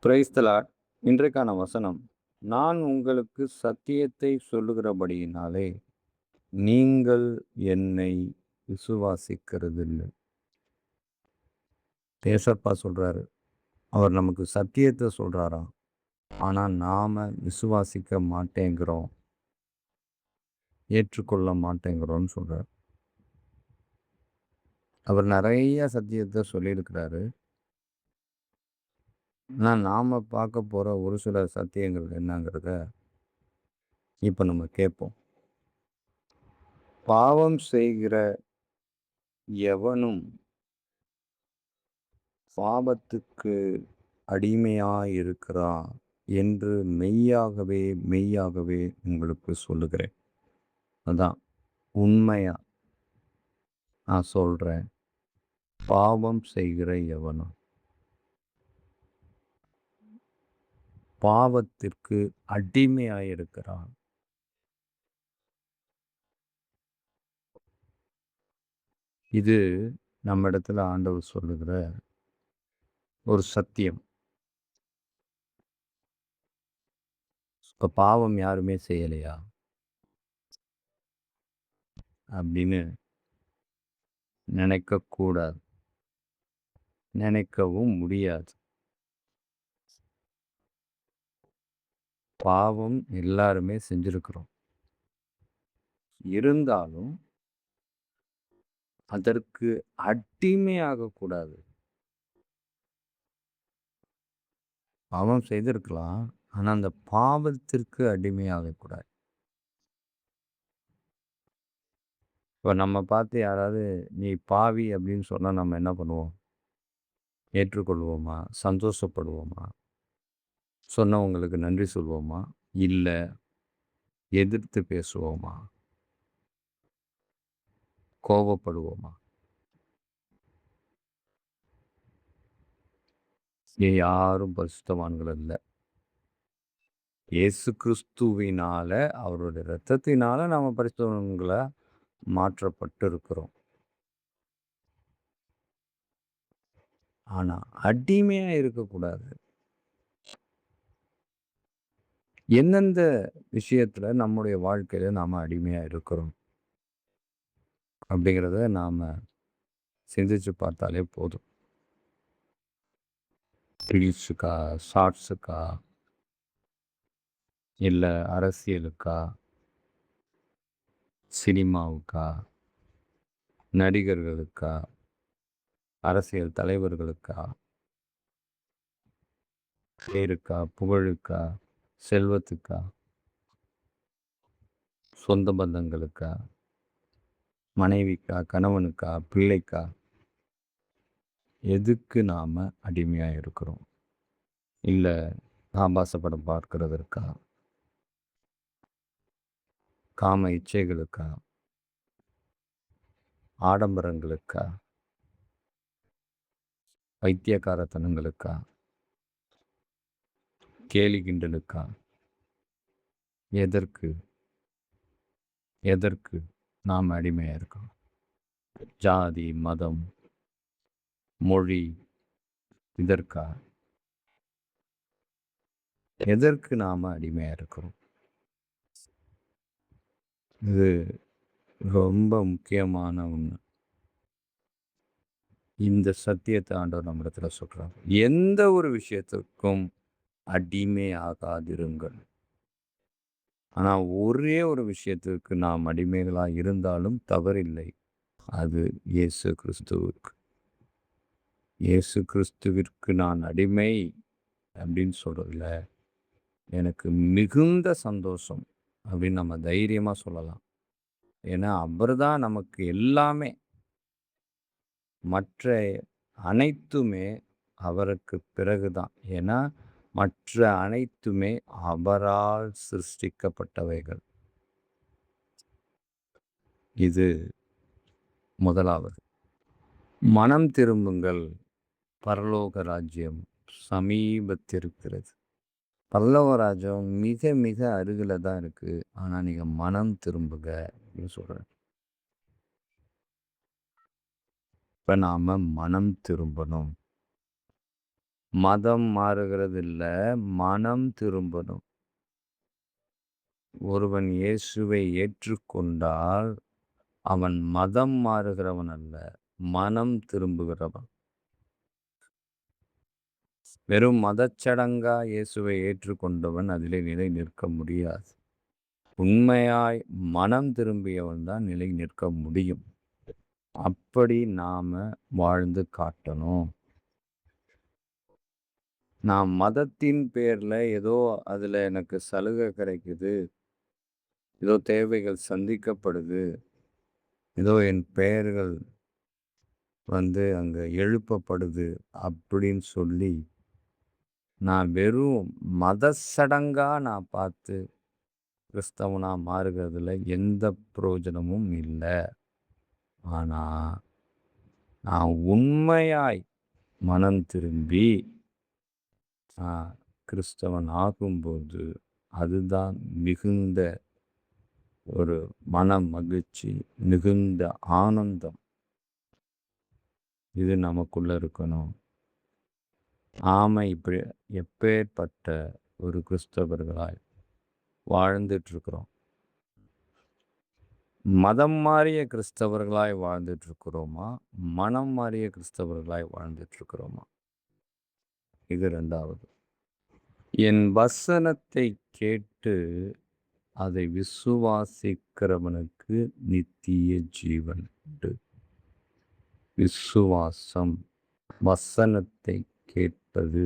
Praise the Lord. இன்றைக்கான வசனம், நான் உங்களுக்கு சத்தியத்தை சொல்லுகிறபடியினாலே, நீங்கள் என்னை விசுவாசிக்கிறதில்லை. ஏசப்பா சொல்றாரு. அவர் நமக்கு சத்தியத்த சொல்றாராம். ஆனா நாம விசுவாசிக்க மாட்டேங்கிறோம். ஏற்றுக்கொள்ள மாட்டேங்கிறோம்னு சொல்றாரு. அவர் நெறைய சத்தியத்த சொல்லியிருக்கிறாரு. ஆனா நாம பார்க்க போற ஒரு சில சத்தியங்கள் என்னங்கிறத இப்ப நம்ம கேட்போம். பாவம் செய்கிற எவனும் பாவத்துக்கு அடிமையாயிருக்கிறான் என்று மெய்யாகவே மெய்யாகவே உங்களுக்கு சொல்லுகிறேன். அதான் உண்மையா நான் சொல்றேன். பாவம் செய்கிற எவனும் பாவத்திற்கு அடிமையாயிருக்கிறான். இது நம்மிடத்துல ஆண்டவர் சொல்லுகிற ஒரு சத்தியம். இப்ப பாவம் யாருமே செய்யலையா அப்படின்னு நினைக்கக்கூடாது. நினைக்கவும் முடியாது. பாவம் எல்லாருமே செஞ்சிருக்கிறோம். இருந்தாலும் அதற்கு அடிமையாகக்கூடாது. பாவம் செய்திருக்கலாம். ஆனா அந்த பாவத்திற்கு அடிமையாகக்கூடாது. இப்ப நம்ம பார்த்து யாராவது நீ பாவி அப்படின்னு சொன்னா நம்ம என்ன பண்ணுவோம்? ஏற்றுக்கொள்வோமா? சந்தோஷப்படுவோமா? சொன்னவங்களுக்கு நன்றி சொல்வோமா? இல்ல எதிர்த்து பேசுவோமா? கோபப்படுவோமா? இங்க யாரும் பரிசுத்தவான்கள் இல்ல. இயேசு கிறிஸ்துவினால அவருடைய இரத்தத்தினால நாம பரிசுத்தவான்களா மாற்றப்பட்டிருக்கிறோம். ஆனா அடிமையா இருக்கக்கூடாது. எந்தெந்த விஷயத்துல நம்முடைய வாழ்க்கையில நாம அடிமையா இருக்கிறோம் அப்படிங்கிறத நாம சிந்திச்சு பார்த்தாலே போதும். ரீல்ஸுக்கா, ஷார்ட்ஸுக்கா, இல்ல அரசியலுக்கா, சினிமாவுக்கா, நடிகர்களுக்கா, அரசியல் தலைவர்களுக்கா, பேருக்கா, புகழுக்கா, செல்வத்துக்கா, சொந்த பந்தங்களுக்கா, மனைவிக்கா, கணவனுக்கா, பிள்ளைக்கா, எதுக்கு நாம அடிமையா இருக்கிறோம்? இல்ல ஆபாச படம் பார்க்கிறதற்கா, காம இச்சைகளுக்கா, ஆடம்பரங்களுக்கா, பைத்தியக்காரத்தனங்களுக்கா, கேலி கிண்டலுக்கா, எதற்கு எதற்கு நாம் அடிமையா இருக்கோம்? ஜாதி, மதம், மொழி இதற்கா? எதற்கு நாம அடிமையா இருக்கிறோம்? இது ரொம்ப முக்கியமான ஒண்ணு. இந்த சத்தியத்தை ஆண்டவர் நம்மிடத்துல சொல்றார். எந்த ஒரு விஷயத்துக்கும் அடிமை ஆகாதிருங்கள். ஆனா ஒரே ஒரு விஷயத்திற்கு நாம் அடிமைகளா இருந்தாலும் தவறில்லை. அது இயேசு கிறிஸ்துவுக்கு. இயேசு கிறிஸ்துவிற்கு நான் அடிமை அப்படின்னு சொல்றதுல எனக்கு மிகுந்த சந்தோஷம் அப்படின்னு நம்ம தைரியமா சொல்லலாம். ஏன்னா அவர்தான் நமக்கு எல்லாமே. மற்ற அனைத்துமே அவருக்கு பிறகுதான். ஏன்னா மற்ற அனைத்துமே அவரால் சிருஷ்டிக்கப்பட்டவைகள். இது முதலாவது. மனம் திரும்புங்கள், பரலோக ராஜ்யம் சமீபத்திருக்கிறது. பரலோக ராஜ்யம் மிக மிக அருகில தான் இருக்கு. ஆனா நீங்க மனம் திரும்புங்க அப்படின்னு சொல்றாரு. இப்ப நாம மனம் திரும்பணும். மதம் மாறுகிறது இல்ல, மனம் திரும்பணும். ஒருவன் இயேசுவை ஏற்றுக்கொண்டால், அவன் மதம் மாறுகிறவன் அல்ல, மனம் திரும்புகிறவன். வெறும் மதச்சடங்கா இயேசுவை ஏற்றுக்கொண்டவன் அதிலே நிலை நிற்க முடியாது. உண்மையாய் மனம் திரும்பியவன் தான் நிலை நிற்க முடியும். அப்படி நாம வாழ்ந்து காட்டணும். நான் மதத்தின் பேர்ல ஏதோ அதுல எனக்கு சலுகை கிடைக்குது, ஏதோ தேவைகள் சந்திக்கப்படுது, ஏதோ என் பெயர்கள் அங்க எழுப்பப்படுது அப்படின்னு சொல்லி நான் வெறும் மத சடங்கா நான் பார்த்து கிறிஸ்தவனா மாறுகிறதுல எந்த பிரயோஜனமும் இல்லை. ஆனா நான் உண்மையாய் மனம் திரும்பி கிறிஸ்தவன் ஆகும்போது அதுதான் மிகுந்த ஒரு மன மகிழ்ச்சி, மிகுந்த ஆனந்தம். இது நமக்குள்ள இருக்கணும். நாம இப்படி எப்பேற்பட்ட ஒரு கிறிஸ்தவர்களாய் வாழ்ந்துட்டு இருக்கிறோம். மதம் மாறிய கிறிஸ்தவர்களாய் வாழ்ந்துட்டு இருக்கிறோமா, மனம் மாறிய கிறிஸ்தவர்களாய் வாழ்ந்துட்டு இருக்கிறோமா? இது 2வது. என் வசனத்தை கேட்டு அதை விசுவாசிக்கிறவனுக்கு நித்திய ஜீவன் உண்டு. விசுவாசம், வசனத்தை கேட்பது,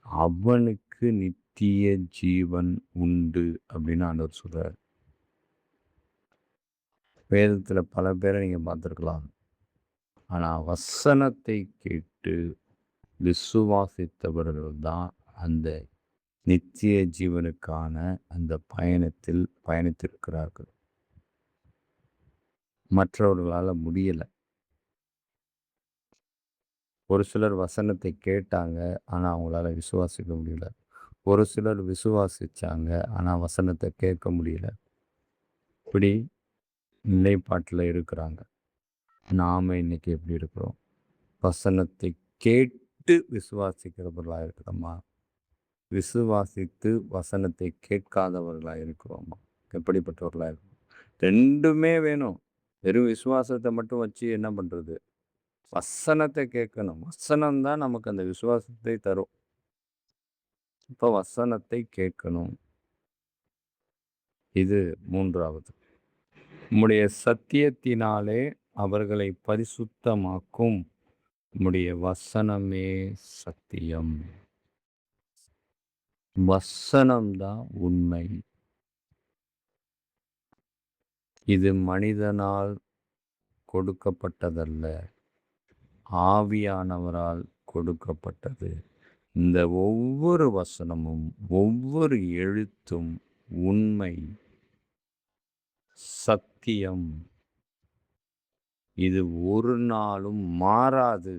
அவனுக்கு நித்திய ஜீவன் உண்டு அப்படின்னு ஆண்டவர் சொல்றார். வேதத்துல பல பேரை நீங்க பார்த்திருக்கலாம். ஆனா வசனத்தை கேட்டு விசுவாசித்தவர்கள் தான் அந்த நித்திய ஜீவனுக்கான அந்த பயணத்தில் பயணித்திருக்கிறார்கள். மற்றவர்களால முடியல. ஒரு சிலர் வசனத்தை கேட்டாங்க, ஆனா அவங்களால விசுவாசிக்க முடியல. ஒரு சிலர் விசுவாசிச்சாங்க, ஆனா வசனத்தை கேட்க முடியல. இப்படி நிலைப்பாட்டில் இருக்கிறாங்க. நாம இன்னைக்கு எப்படி இருக்கிறோம்? வசனத்தை கேட்டு விசுவாசிக்கிறவர்களா இருக்கிறோமா, விசுவாசித்து வசனத்தை கேட்காதவர்களா இருக்கிறோமா? எப்படிப்பட்டவர்களா இருக்கும்? 2மே வேணும். வெறும் விசுவாசத்தை மட்டும் வச்சு என்ன பண்றது? வசனத்தை கேட்கணும். வசனம் தான் நமக்கு அந்த விசுவாசத்தை தரும். இப்ப வசனத்தை கேட்கணும். இது 3வது. உம்முடைய சத்தியத்தினாலே அவர்களை பரிசுத்தமாக்கும். உம்முடைய வசனமே சத்தியம். வசனம்தான் உண்மை. இது மனிதனால் கொடுக்கப்பட்டதல்ல, ஆவியானவரால் கொடுக்கப்பட்டது. இந்த ஒவ்வொரு வசனமும், ஒவ்வொரு எழுத்தும் உண்மை, சத்தியம். இது ஒரு நாளும் மாறாது.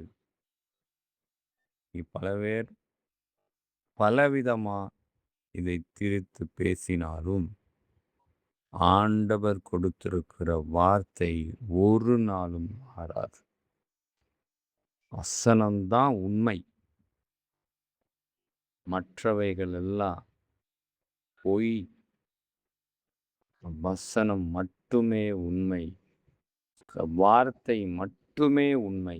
பல பேர் பலவிதமா இதை திரித்து பேசினாலும் ஆண்டவர் கொடுத்திருக்கிற வார்த்தை ஒரு நாளும் மாறாது. வசனம்தான் உண்மை. மற்றவைகள் எல்லாம் பொய். வசனம் மட்டுமே உண்மை. வார்த்தை மட்டுமே உண்மை.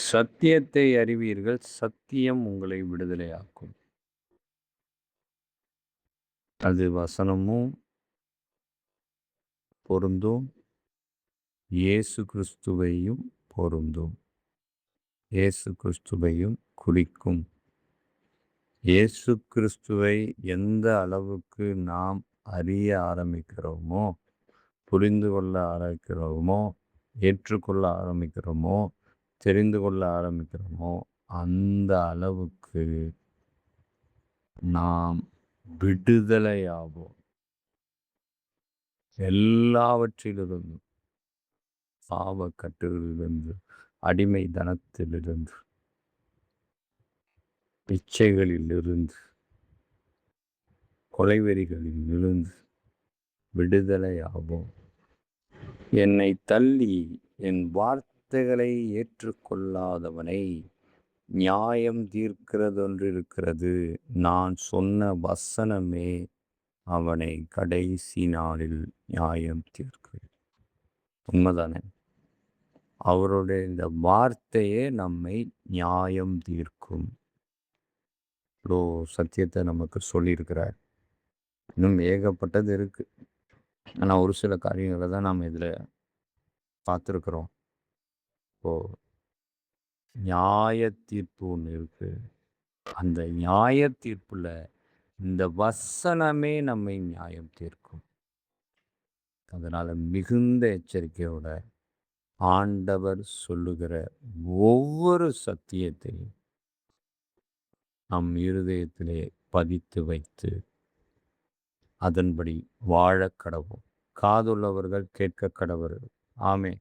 சத்தியத்தை அறிவீர்கள், சத்தியம் உங்களை விடுதலையாக்கும். அது வசனமும் பொருந்தும், இயேசு கிறிஸ்துவையும் பொருந்தும், இயேசு கிறிஸ்துவையும் குறிக்கும். இயேசு கிறிஸ்துவை எந்த அளவுக்கு நாம் அறிய ஆரம்பிக்கிறோமோ, புரிந்து கொள்ள ஆரம்பிக்கிறோமோ, ஏற்றுக்கொள்ள ஆரம்பிக்கிறோமோ, தெரிந்து கொள்ள ஆரம்பிக்கிறோமோ, அந்த அளவுக்கு நாம் விடுதலையாவோம். எல்லாவற்றிலிருந்து, பாவ கட்டுகளிலிருந்து, அடிமை தனத்திலிருந்து, இச்சைகளிலிருந்து, கொலைவெறிகளிலிருந்து விடுதலையாவோம். என்னை தள்ளி என் வார்த்தைகளை ஏற்றுக்கொள்ளாதவனை நியாயம் தீர்க்கிறதொன்று இருக்கிறது. நான் சொன்ன வசனமே அவனை கடைசி நாளில் நியாயம் தீர்க்கும். உண்மைதானே? அவருடைய இந்த வார்த்தையே நம்மை நியாயம் தீர்க்கும். இவ்வளோ சத்தியத்தை நமக்கு சொல்லியிருக்கிறார். இன்னும் ஏகப்பட்டது இருக்கு. ஆனால் ஒரு சில காரியங்களை தான் நாம் இதில் பார்த்துருக்குறோம். இப்போ நியாய தீர்ப்பு ஒன்று இருக்கு. அந்த நியாய தீர்ப்புல இந்த வசனமே நம்மை நியாயம் தீர்க்கும். அதனால மிகுந்த எச்சரிக்கையோட ஆண்டவர் சொல்லுகிற ஒவ்வொரு சத்தியத்தையும் நம் இருதயத்திலே பதித்து வைத்து அதன்படி வாழக் கடவோம். காதுள்ளவர்கள் கேட்க கடவர்கள். ஆமென்.